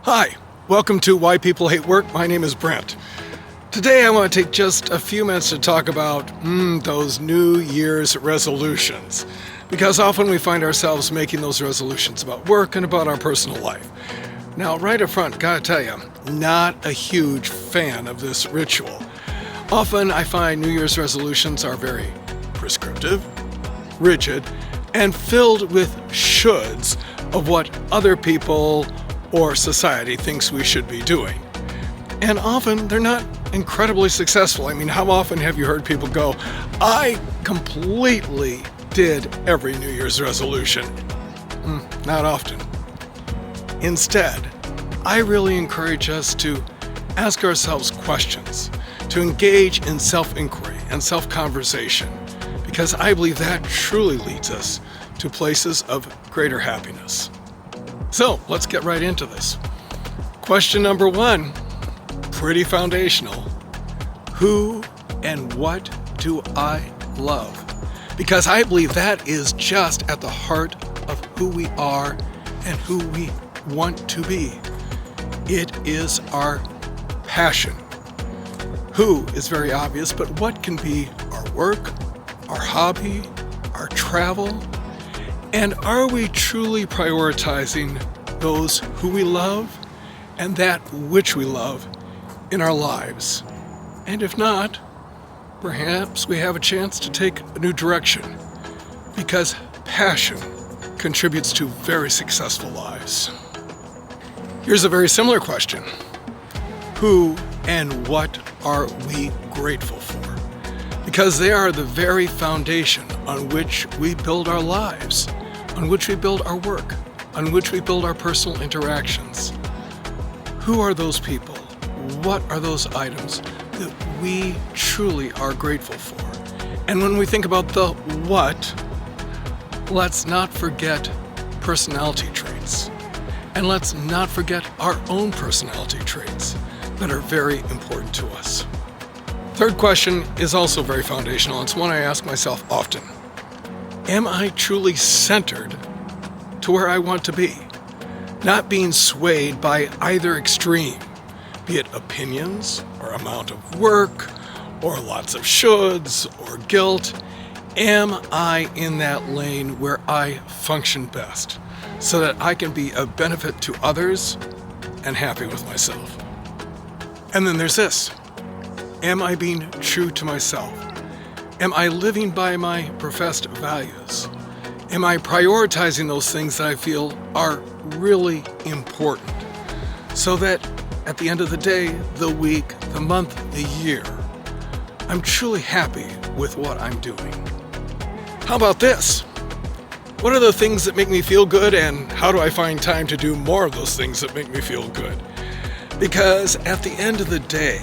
Hi, welcome to Why People Hate Work. My name is Brent. Today I want to take just a few minutes to talk about those New Year's resolutions. Because often we find ourselves making those resolutions about work and about our personal life. Now, right up front, gotta tell you, not a huge fan of this ritual. Often I find New Year's resolutions are very prescriptive, rigid, and filled with shoulds of what other people or society thinks we should be doing. And often they're not incredibly successful. I mean, how often have you heard people go, I completely did every New Year's resolution? Not often. Instead, I really encourage us to ask ourselves questions, to engage in self-inquiry and self-conversation, because I believe that truly leads us to places of greater happiness. So let's get right into this. Question number 1, pretty foundational. Who and what do I love? Because I believe that is just at the heart of who we are and who we want to be. It is our passion. Who is very obvious, but what can be our work, our hobby, our travel? And are we truly prioritizing those who we love and that which we love in our lives? And if not, perhaps we have a chance to take a new direction, because passion contributes to very successful lives. Here's a very similar question. Who and what are we grateful for? Because they are the very foundation on which we build our lives, on which we build our work, on which we build our personal interactions. Who are those people? What are those items that we truly are grateful for? And when we think about the what, let's not forget personality traits. And let's not forget our own personality traits that are very important to us. Third question is also very foundational. It's one I ask myself often. Am I truly centered to where I want to be? Not being swayed by either extreme, be it opinions or amount of work or lots of shoulds or guilt. Am I in that lane where I function best so that I can be of benefit to others and happy with myself? And then there's this. Am I being true to myself? Am I living by my professed values? Am I prioritizing those things that I feel are really important so that at the end of the day, the week, the month, the year, I'm truly happy with what I'm doing? How about this? What are the things that make me feel good, and how do I find time to do more of those things that make me feel good? Because at the end of the day,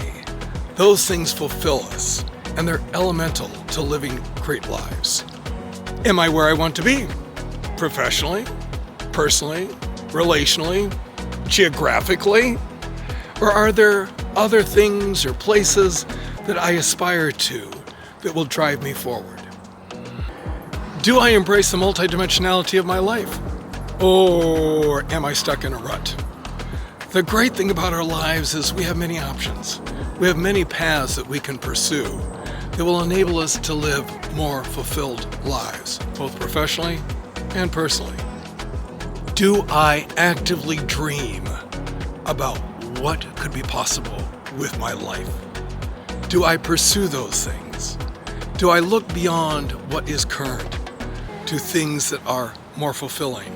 those things fulfill us, and they're elemental to living great lives. Am I where I want to be? Professionally, personally, relationally, geographically? Or are there other things or places that I aspire to that will drive me forward? Do I embrace the multidimensionality of my life? Or am I stuck in a rut? The great thing about our lives is we have many options. We have many paths that we can pursue that will enable us to live more fulfilled lives, both professionally and personally. Do I actively dream about what could be possible with my life? Do I pursue those things? Do I look beyond what is current to things that are more fulfilling,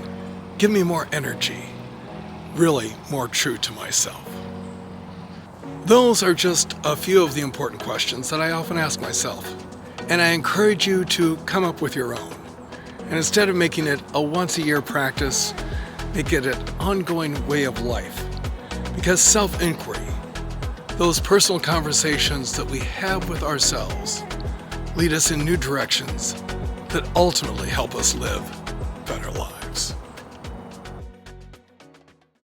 give me more energy, really more true to myself? Those are just a few of the important questions that I often ask myself, and I encourage you to come up with your own. And instead of making it a once-a-year practice, make it an ongoing way of life. Because self-inquiry, those personal conversations that we have with ourselves, lead us in new directions that ultimately help us live